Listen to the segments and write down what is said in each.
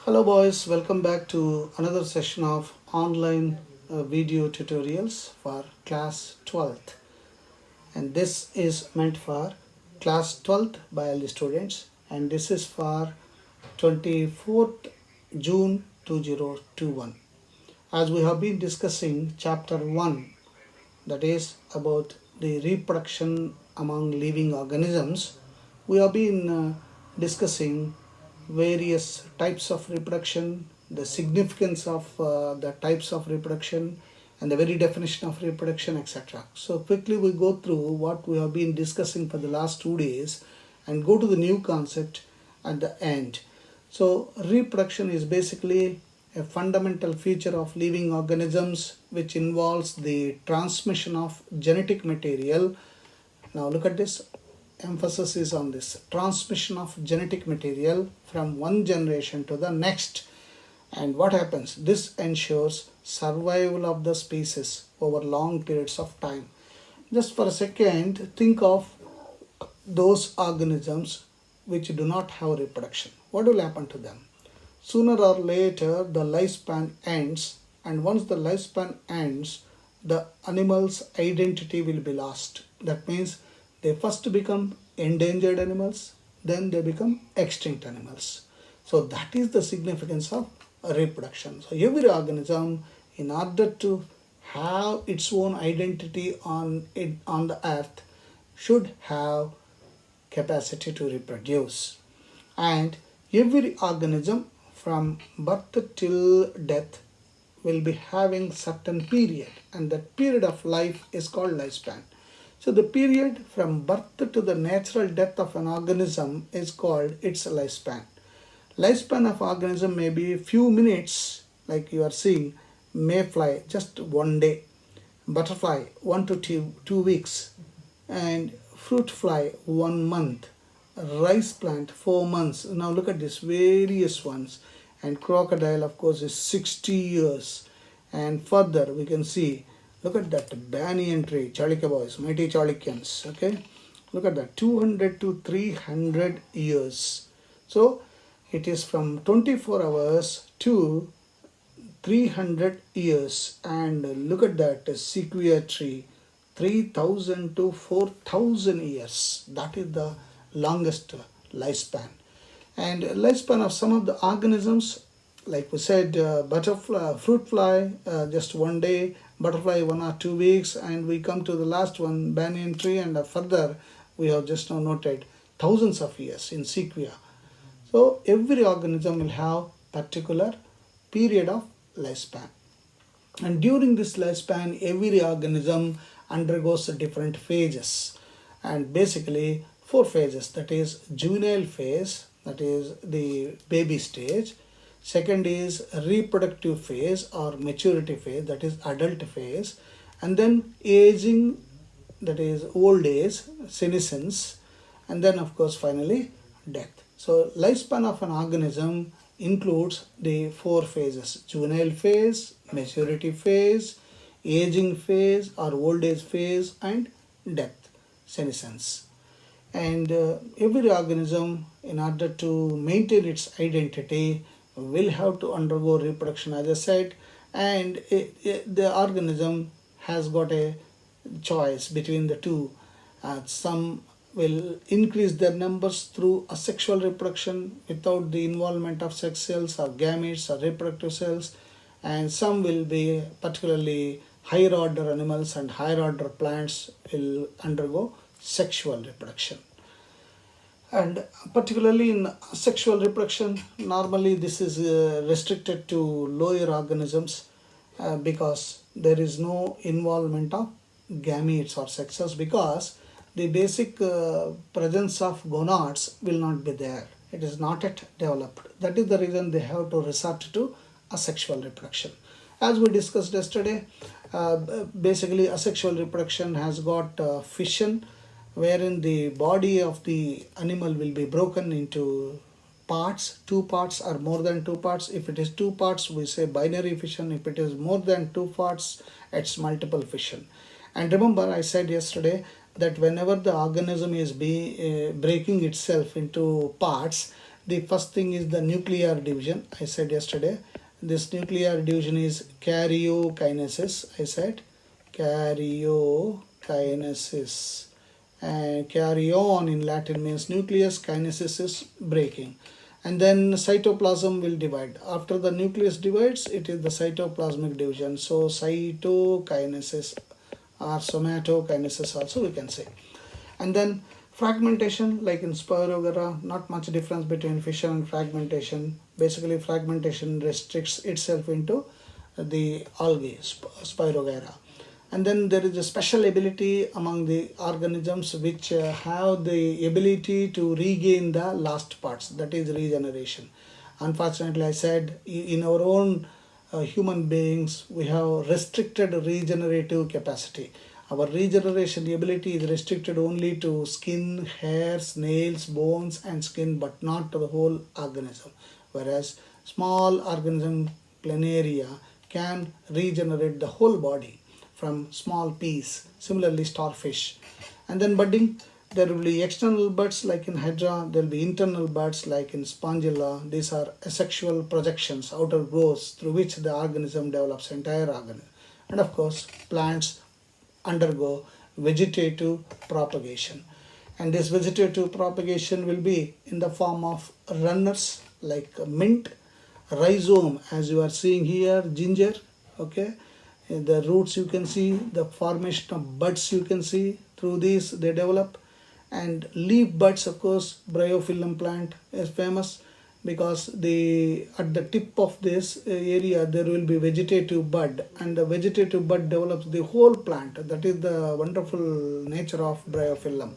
Hello boys, welcome back to another session of online video tutorials for class 12th, and this is meant for class 12th biology students, and this is for 24th June 2021. As we have been discussing chapter 1, that is about the reproduction among living organisms, we have been discussing various types of reproduction, the significance of the types of reproduction, and the very definition of reproduction, etc. So quickly we go through what we have been discussing for the last 2 days and go to the new concept at the end. So reproduction is basically a fundamental feature of living organisms which involves the transmission of genetic material. Now look at this. Emphasis is on this transmission of genetic material from one generation to the next. And what happens? This ensures survival of the species over long periods of time. Just for a second, think of those organisms which do not have reproduction. What will happen to them? Sooner or later, the lifespan ends, and once the lifespan ends, the animal's identity will be lost. That means they first become endangered animals, then they become extinct animals. So that is the significance of reproduction. So every organism, in order to have its own identity on the earth, should have capacity to reproduce. And every organism from birth till death will be having certain period, and that period of life is called lifespan. So the period from birth to the natural death of an organism is called its lifespan. Lifespan of organism may be few minutes, like you are seeing mayfly, just one day, butterfly 1 to 2 weeks, and fruit fly 1 month, rice plant 4 months. Now look at this, various ones. And crocodile, of course, is 60 years. And further we can see, look at that banyan tree, Chalika boys, mighty Chalukyans, okay? Look at that, 200 to 300 years. So it is from 24 hours to 300 years. And look at that sequoia tree, 3000 to 4000 years. That is the longest lifespan. And lifespan of some of the organisms, like we said, butterfly, fruit fly, just one day, butterfly 1 or 2 weeks, and we come to the last one, banyan tree, and further we have just now noted thousands of years in sequoia. So every organism will have particular period of lifespan, and during this lifespan every organism undergoes different phases, and basically 4 phases. That is juvenile phase, that is the baby stage. Second is reproductive phase or maturity phase, that is adult phase. And then aging, that is old age, senescence. And then of course finally death. So lifespan of an organism includes the 4 phases: juvenile phase, maturity phase, aging phase or old age phase, and death, senescence. And every organism, in order to maintain its identity, will have to undergo reproduction, as I said, and the organism has got a choice between the two. Some will increase their numbers through asexual reproduction without the involvement of sex cells or gametes or reproductive cells, and some will be, particularly higher order animals and higher order plants, will undergo sexual reproduction. And particularly in sexual reproduction, normally this is restricted to lower organisms because there is no involvement of gametes or sexes, because the basic presence of gonads will not be there. It is not yet developed. That is the reason they have to resort to asexual reproduction. As we discussed yesterday, basically asexual reproduction has got fission, wherein the body of the animal will be broken into parts, 2 parts or more than 2 parts. If it is 2 parts, we say binary fission. If it is more than 2 parts, it's multiple fission. And remember, I said yesterday that whenever the organism is breaking itself into parts, The first thing is the nuclear division. I said yesterday, this nuclear division is karyokinesis. I said karyokinesis. And karyon in Latin means nucleus, kinesis is breaking. And then cytoplasm will divide. After the nucleus divides, it is the cytoplasmic division. So cytokinesis or somatokinesis also we can say. And then fragmentation, like in Spirogyra, not much difference between fission and fragmentation. Basically, fragmentation restricts itself into the algae, Spirogyra. And then there is a special ability among the organisms which have the ability to regain the lost parts, that is regeneration. Unfortunately, I said in our own human beings, we have restricted regenerative capacity. Our regeneration ability is restricted only to skin, hairs, nails, bones and skin, but not to the whole organism. Whereas small organism, planaria, can regenerate the whole body from small piece. Similarly, starfish. And then budding, there will be external buds like in Hydra, there will be internal buds like in Spongilla. These are asexual projections, outer growths through which the organism develops entire organism. And of course, plants undergo vegetative propagation. And this vegetative propagation will be in the form of runners like mint, rhizome as you are seeing here, ginger, okay. The roots you can see, the formation of buds you can see, through these they develop. And leaf buds, of course, bryophyllum plant is famous because at the tip of this area there will be vegetative bud, and the vegetative bud develops the whole plant. That is the wonderful nature of bryophyllum.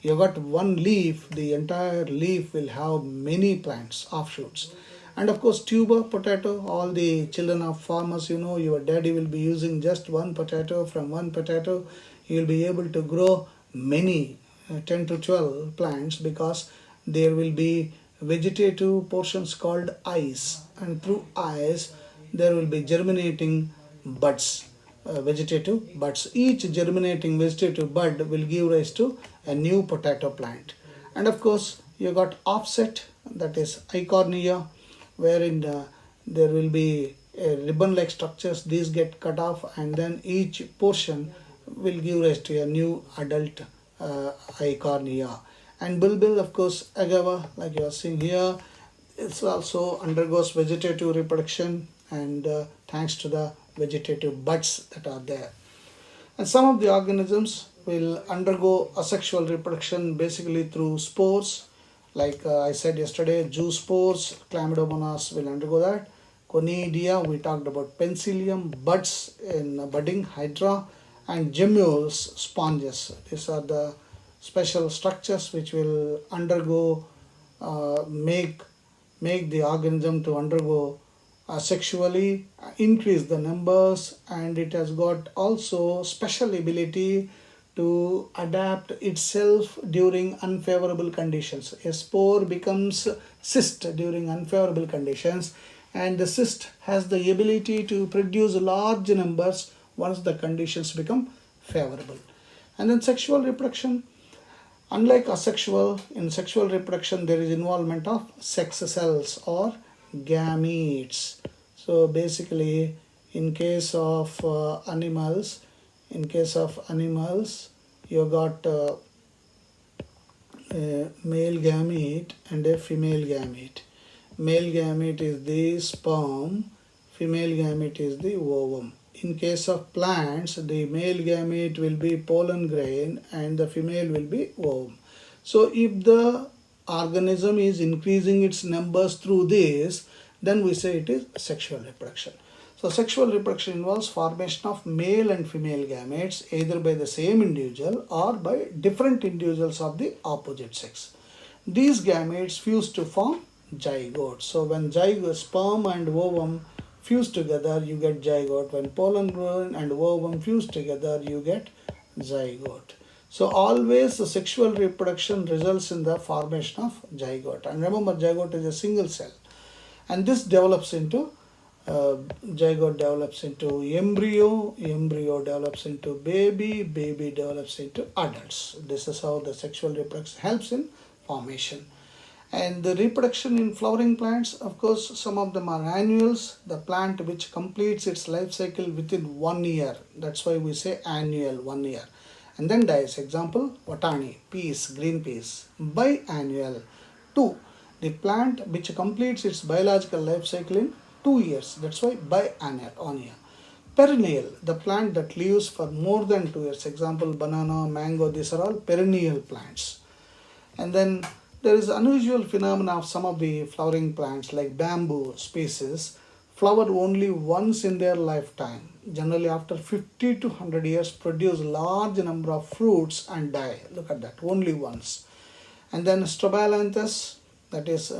You got one leaf, the entire leaf will have many plants, offshoots. And of course, tuber potato, all the children of farmers, you know, your daddy will be using just one potato. From one potato, you will be able to grow many, 10 to 12 plants, because there will be vegetative portions called eyes. And through eyes, there will be germinating buds, vegetative buds. Each germinating vegetative bud will give rise to a new potato plant. And of course, you got offset, that is eichhornia, wherein there will be ribbon-like structures. These get cut off, and then each portion will give rise to a new adult eichhornia. And bulbil, of course, agave, like you are seeing here, it also undergoes vegetative reproduction, and thanks to the vegetative buds that are there. And some of the organisms will undergo asexual reproduction basically through spores. Like I said yesterday, zoospores, chlamydomonas will undergo that. Conidia, we talked about penicillium, buds in budding, hydra, and gemmules, sponges. These are the special structures which will undergo, make the organism to undergo sexually, increase the numbers, and it has got also special ability to adapt itself during unfavorable conditions. A spore becomes cyst during unfavorable conditions, and the cyst has the ability to produce large numbers once the conditions become favorable. And then sexual reproduction, unlike asexual, in sexual reproduction there is involvement of sex cells or gametes. So basically, in case of animals, you got a male gamete and a female gamete. Male gamete is the sperm, female gamete is the ovum. In case of plants, the male gamete will be pollen grain and the female will be ovum. So if the organism is increasing its numbers through this, then we say it is sexual reproduction. So sexual reproduction involves formation of male and female gametes either by the same individual or by different individuals of the opposite sex. These gametes fuse to form zygote. So when zygote, sperm and ovum fuse together, you get zygote. When pollen grain and ovum fuse together, you get zygote. So always the sexual reproduction results in the formation of zygote. And remember, zygote is a single cell. And this develops into zygote develops into embryo, embryo develops into baby, baby develops into adults. This is how the sexual reproduction helps in formation. And the reproduction in flowering plants, of course, some of them are annuals, the plant which completes its life cycle within 1 year. That's why we say annual, 1 year. And then dies, example, watani, peas, green peas. Biannual, 2. The plant which completes its biological life cycle in 2 years. That's why biannual, 1 year. Perennial, the plant that lives for more than 2 years. Example, banana, mango, these are all perennial plants. And then there is unusual phenomena of some of the flowering plants like bamboo species flower only once in their lifetime. Generally after 50 to 100 years produce large number of fruits and die. Look at that, only once. And then strobilanthus, that is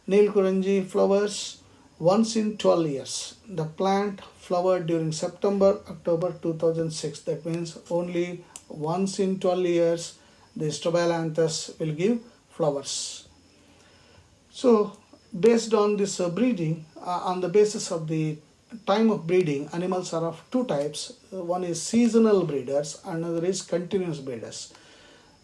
Neelkuranji flowers once in 12 years. The plant flowered during September, October 2006. That means only once in 12 years the strobilanthus will give flowers. So based on this breeding, on the basis of the time of breeding, animals are of two types. One is seasonal breeders, another is continuous breeders.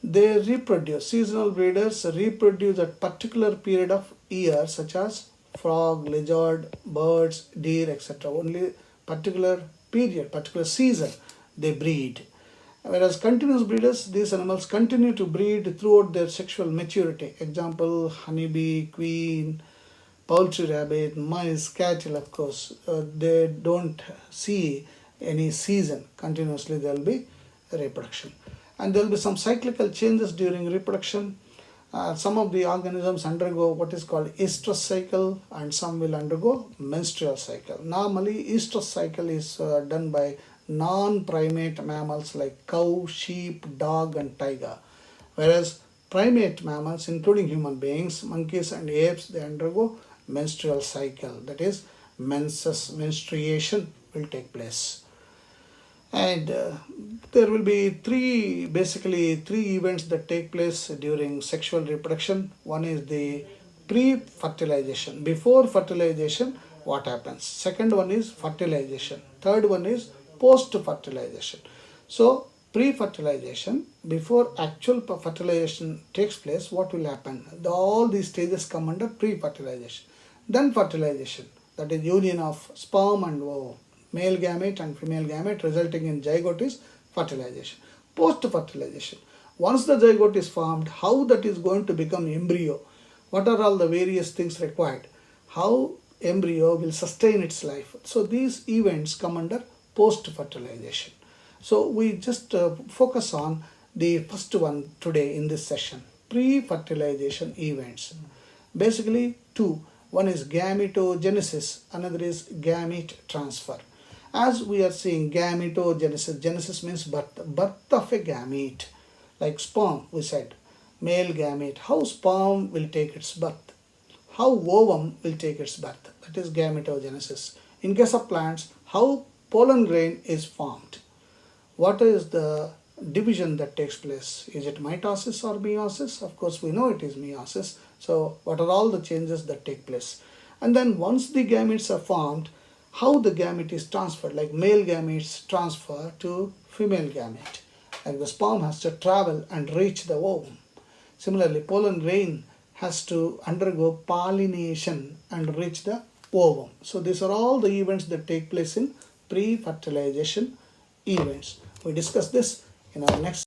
They reproduce. Seasonal breeders reproduce at particular period of year, such as frog, lizard, birds, deer, etc. Only particular period, particular season they breed. Whereas continuous breeders, these animals continue to breed throughout their sexual maturity. Example, honeybee, queen, poultry rabbit, mice, cattle, of course. They don't see any season. Continuously there will be reproduction. And there will be some cyclical changes during reproduction. Some of the organisms undergo what is called estrous cycle, and some will undergo menstrual cycle. Normally, estrous cycle is done by non-primate mammals like cow, sheep, dog and tiger. Whereas primate mammals, including human beings, monkeys and apes, they undergo menstrual cycle. That is, menstruation will take place. And there will be basically three events that take place during sexual reproduction. One is the pre-fertilization. Before fertilization, what happens? Second one is fertilization. Third one is post-fertilization. So pre-fertilization, before actual fertilization takes place, what will happen? All these stages come under pre-fertilization. Then fertilization, that is union of sperm and ovum, male gamete and female gamete resulting in zygote, is fertilization. Post-fertilization, once the zygote is formed, how that is going to become embryo, what are all the various things required, how embryo will sustain its life. So these events come under post-fertilization. So we just focus on the first one today in this session, pre-fertilization events. Basically two. One is gametogenesis, another is gamete transfer. As we are seeing gametogenesis, genesis means birth of a gamete, like sperm, we said, male gamete, how sperm will take its birth, how ovum will take its birth, that is gametogenesis. In case of plants, how pollen grain is formed, what is the division that takes place, is it mitosis or meiosis? Of course we know it is meiosis. So what are all the changes that take place? And then once the gametes are formed, how the gamete is transferred, like male gametes transfer to female gamete, like the sperm has to travel and reach the ovum. Similarly, pollen grain has to undergo pollination and reach the ovum. So these are all the events that take place in pre-fertilization events. We discuss this in our next